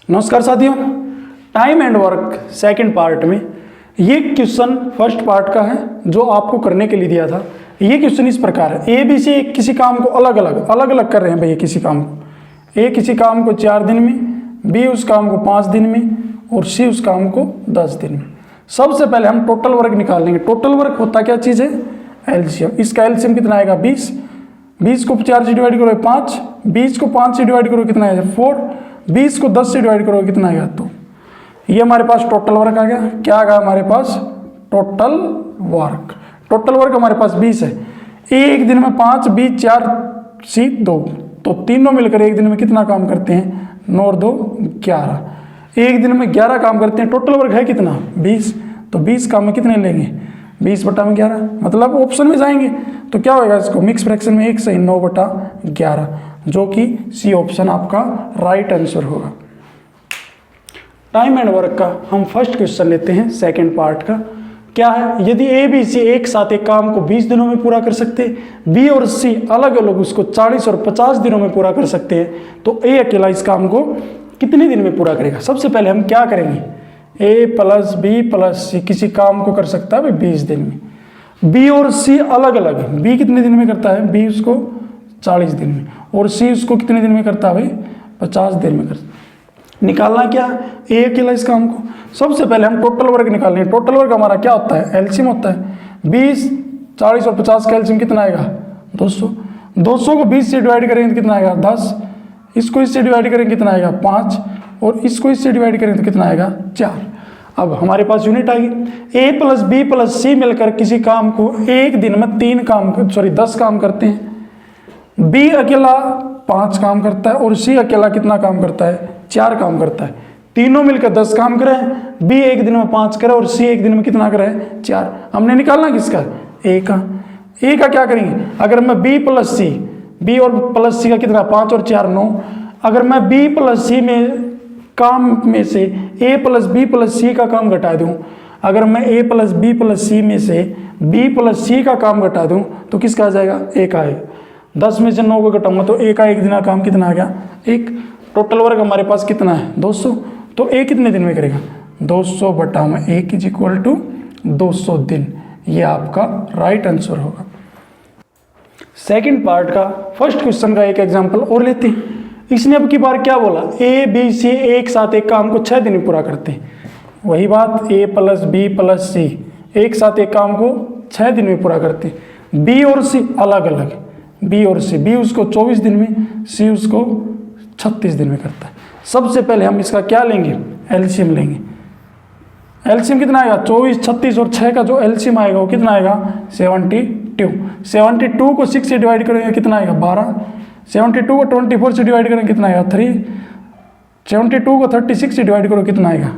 नमस्कार साथियों, time and work second part में ये क्वेश्चन फर्स्ट पार्ट का है जो आपको करने के लिए दिया था। ये क्वेश्चन इस प्रकार है, ए बी सी किसी काम को अलग अलग कर रहे हैं भैया। किसी काम को ए किसी काम को 4 दिन में, बी उस काम को 5 दिन में और सी उस काम को 10 दिन में। सबसे पहले हम टोटल वर्क निकाल लेंगे। टोटल वर्क होता क्या चीज़ है? एलसीएम। इसका एलसीएम कितना आएगा? 20। 20 को 4 से डिवाइड करो 5, 20 को 5 से डिवाइड करो कितना आएगा? 4, 20 को 10 से डिवाइड करो कितना आएगा? 2। ये हमारे पास टोटल वर्क आ गया। क्या आ गया हमारे पास? Total work. टोटल वर्क हमारे पास 20 है। एक दिन में 5, 20, 4, सी 2, तो तीनों मिलकर एक दिन में कितना काम करते हैं? 9 और 2 11। एक दिन में 11 काम करते हैं। टोटल वर्क है कितना? 20। तो 20 काम में कितने लेंगे? 20/11, मतलब ऑप्शन में जाएंगे तो क्या होगा? इसको मिक्स फ्रैक्शन में 1 सही 9/11, जो कि सी ऑप्शन आपका राइट आंसर होगा। टाइम एंड वर्क का हम फर्स्ट क्वेश्चन लेते हैं सेकंड पार्ट का। क्या है? यदि ए बी सी एक साथ एक काम को 20 दिनों में पूरा कर सकते हैं, बी और सी अलग अलग उसको 40 और 50 दिनों में पूरा कर सकते हैं, तो ए अकेला इस काम को कितने दिन में पूरा करेगा? सबसे पहले हम क्या करेंगे? ए प्लस बी प्लस सी किसी काम को कर सकता है भाई 20 दिन में। बी और सी अलग अलग, बी कितने दिन में करता है? बी उसको 40 दिन में, और सी उसको कितने दिन में करता है भाई? 50 दिन में करता है। निकालना क्या? ए अकेला इस काम को। सबसे पहले हम टोटल वर्क निकालेंगे। टोटल वर्क हमारा क्या होता है? एलसीएम होता है। 20, 40 और 50 का एलसीएम कितना आएगा? 200। 200 को 20 से डिवाइड करेंगे तो कितना आएगा? 10। इसको इससे डिवाइड करेंगे कितना आएगा? 5, और इसको इससे डिवाइड करेंगे तो कितना आएगा? 4। अब हमारे पास यूनिट आ गई। ए प्लस बी प्लस सी मिलकर किसी काम को एक दिन में 10 काम करते हैं। बी अकेला 5 काम करता है और सी अकेला कितना काम करता है? 4 काम करता है। तीनों मिलकर 10 काम करें। बी एक दिन में 5 करे और सी एक दिन में कितना करे? 4। हमने निकालना किसका? ए का। ए का क्या करेंगे? अगर मैं बी प्लस सी, बी और प्लस सी का कितना? 5 और 4 9। अगर मैं बी प्लस सी में काम में से ए प्लस बी प्लस सी का काम घटा दूं, अगर मैं ए प्लस बी प्लस सी में से बी प्लस सी का काम घटा दूं तो किसका आ जाएगा? ए का आएगा। 10 में से 9 को घटाऊंगा तो ए का एक दिन का काम कितना आ गया? 1। टोटल वर्क हमारे पास कितना है? 200। तो ए कितने दिन में करेगा? 200/1 इज इक्वल टू 200 दिन। ये आपका राइट आंसर होगा। सेकंड पार्ट का फर्स्ट क्वेश्चन का एक एग्जांपल और लेते हैं। इसने अब की बार क्या बोला? ए बी सी एक साथ एक काम को 6 दिन में पूरा करते हैं। वही बात, ए प्लस बी प्लस सी एक साथ एक काम को 6 दिन में पूरा करते हैं। बी और सी अलग अलग, बी और सी, बी उसको 24 दिन में, सी उसको 36 दिन में करता है। सबसे पहले हम इसका क्या लेंगे? एलसीएम लेंगे। एलसीएम कितना आएगा? 24, 36 और 6 का जो एलसीएम आएगा वो कितना आएगा? 72। 72 को 6 से डिवाइड करेंगे कितना आएगा? 12। 72 को 24 से डिवाइड करेंगे कितना आएगा? 3। 72 को 36 से डिवाइड करो कितना आएगा?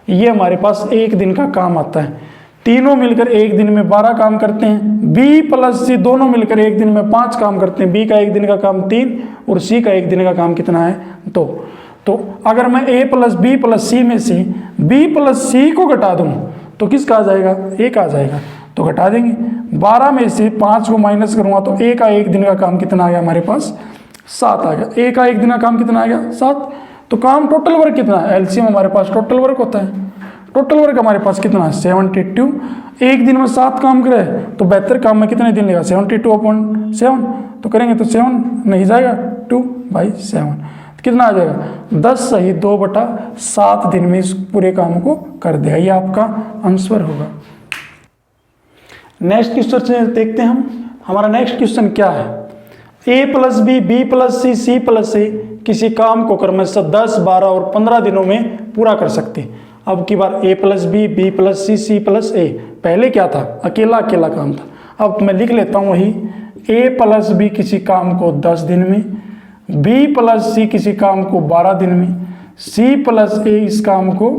ये हमारे पास एक दिन का काम आता है। तीनों मिलकर एक दिन में 12 काम करते हैं। बी प्लस सी दोनों मिलकर एक दिन में 5 काम करते हैं। बी का एक दिन का काम 3 और सी का एक दिन का काम कितना है? 2। तो अगर मैं ए प्लस बी प्लस सी में से बी प्लस सी को घटा दूं तो किसका आ जाएगा? ए का आ जाएगा। तो घटा देंगे। 12 में से 5 को माइनस करूंगा तो ए का एक दिन का काम कितना आ गया हमारे पास? 7 आ गया। ए का एक दिन का काम कितना आ गया? 7। तो काम टोटल वर्क कितना है? एलसीएम हमारे पास टोटल वर्क होता है। टोटल वर्क हमारे पास कितना है? 72। एक दिन में 7 काम करे तो 72 काम में कितने दिन लेगा? 72/7। तो करेंगे तो 7 नहीं जाएगा, 2/7 कितना आ जाएगा? 10 सही 2/7 दिन में इस पूरे काम को कर देगा। ये आपका आंसर होगा। नेक्स्ट क्वेश्चन देखते हैं हम। हमारा नेक्स्ट क्वेश्चन क्या है? ए प्लस बी, बी प्लस सी, सी प्लस ए किसी काम को क्रमशः 10, 12 और 15 दिनों में पूरा कर सकते हैं। अब की बार ए प्लस बी, बी प्लस सी, सी प्लस ए। पहले क्या था? अकेला अकेला काम था। अब मैं लिख लेता हूँ वही। ए प्लस बी किसी काम को 10 दिन में, बी प्लस सी किसी काम को 12 दिन में, सी प्लस ए इस काम को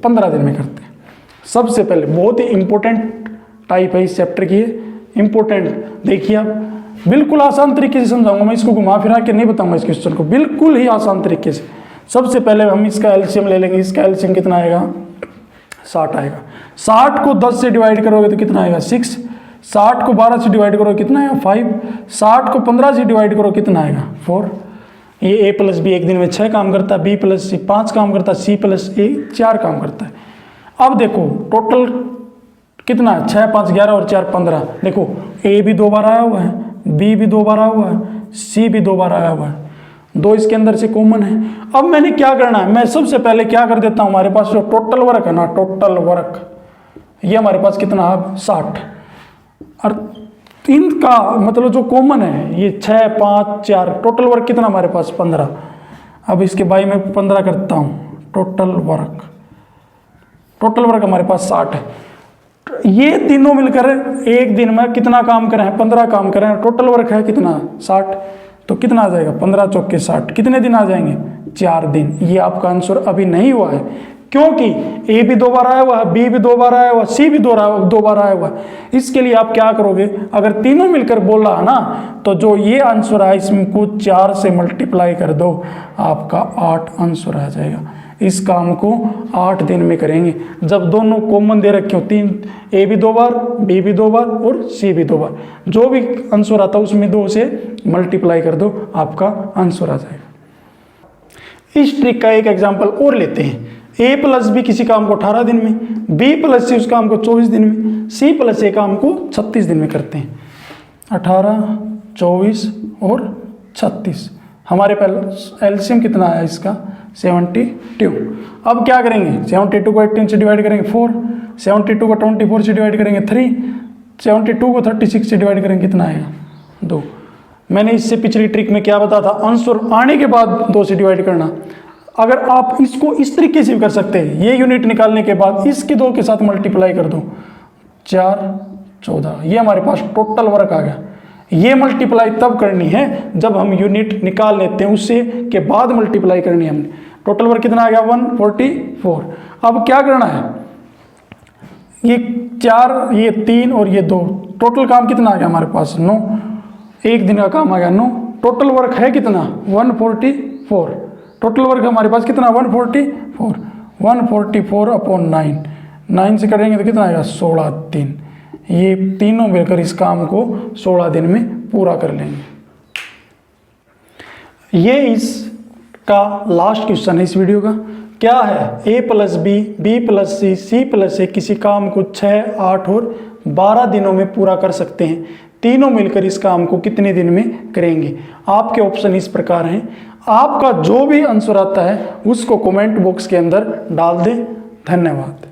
15 दिन में करते हैं। सबसे पहले बहुत ही इंपॉर्टेंट टाइप है इस चैप्टर की, इंपॉर्टेंट। देखिए आप, बिल्कुल आसान तरीके से समझाऊंगा मैं, इसको घुमा फिरा के नहीं बताऊंगा इस क्वेश्चन को, बिल्कुल ही आसान तरीके से। सबसे पहले हम इसका एलसीएम ले लेंगे। इसका एलसीएम कितना आएगा? 60 आएगा। 60 को 10 से डिवाइड करोगे तो कितना आएगा? 6। 60 को 12 से डिवाइड करो कितना आएगा? 5। 60 को 15 से डिवाइड करो कितना आएगा? 4। ये ए प्लस बी एक दिन में 6 काम करता है, बी प्लस सी 5 काम करता है, सी प्लस ए 4 काम करता है। अब देखो टोटल कितना है, 6 5 11 और 4 15। देखो ए भी 2 बार आया हुआ है, बी भी 2 बार आया हुआ है, सी भी 2 बार आया हुआ है, 2 इसके अंदर से कॉमन है। अब मैंने क्या करना है, मैं सबसे पहले क्या कर देता हूँ, हमारे पास जो टोटल वर्क है ना, टोटल वर्क ये हमारे पास कितना है 60, और इनका मतलब जो कॉमन है ये 6 5 4, टोटल वर्क कितना हमारे पास 15। अब इसके बाई में 15 करता हूँ, टोटल वर्क हमारे पास 60 है। ये तीनों मिलकर एक दिन में कितना काम करें हैं, 15 काम करें हैं, टोटल वर्क है कितना 60, तो कितना आ जाएगा 15 चौके 60, कितने दिन आ जाएंगे 4 दिन। ये आपका आंसर अभी नहीं हुआ है, क्योंकि ए भी 2 बार आया हुआ है, बी भी 2 बार आया हुआ है, सी भी 2 बार आया हुआ है। इसके लिए आप क्या करोगे, अगर तीनों मिलकर बोला है ना, तो जो ये आंसर है इसको 4 से मल्टीप्लाई कर दो, आपका 8 आंसर आ जाएगा। इस काम को 8 दिन में करेंगे, जब दोनों कॉमन दे रखे हो, 3 ए भी 2 बार, बी भी 2 बार और सी भी 2 बार, जो भी आंसर आता है उसमें 2 से मल्टीप्लाई कर दो, आपका आंसर आ जाएगा। इस ट्रिक का एक एग्जाम्पल और लेते हैं। ए प्लस बी किसी काम को 18 दिन में, बी प्लस सी उस काम को 24 दिन में, सी प्लस ए काम को 36 दिन में करते हैं। 18 24 और 36, हमारे पहले एलसीएम कितना आया इसका 72। अब क्या करेंगे, 72 को 18 से डिवाइड करेंगे 4, 72 को 24 से डिवाइड करेंगे 3, 72 को 36 से डिवाइड करेंगे कितना आएगा 2। मैंने इससे पिछली ट्रिक में क्या बताया था, आंसर आने के बाद 2 से डिवाइड करना। अगर आप इसको इस तरीके से भी कर सकते हैं, ये यूनिट निकालने के बाद इसके 2 के साथ मल्टीप्लाई कर दो, 4 14, ये हमारे पास टोटल वर्क आ गया। ये मल्टीप्लाई तब करनी है जब हम यूनिट निकाल लेते हैं, उससे के बाद मल्टीप्लाई करनी है हमने। टोटल वर्क कितना आ गया 144। अब क्या करना है, ये 4 ये 3 और ये 2, टोटल काम कितना आ गया हमारे पास 9, एक दिन का काम आ गया 9। टोटल वर्क है कितना 144, टोटल वर्क हमारे पास कितना 144, 144 अपॉन 9, 9 से करेंगे तो कितना आएगा 16 दिन। ये तीनों मिलकर इस काम को 16 दिन में पूरा कर लेंगे। ये इसका लास्ट क्वेश्चन है इस वीडियो का। क्या है, ए प्लस बी, बी प्लस सी, सी प्लस ए किसी काम को 6 8 और 12 दिनों में पूरा कर सकते हैं। तीनों मिलकर इस काम को कितने दिन में करेंगे। आपके ऑप्शन इस प्रकार हैं, आपका जो भी आंसर आता है उसको कमेंट बॉक्स के अंदर डाल दें। धन्यवाद।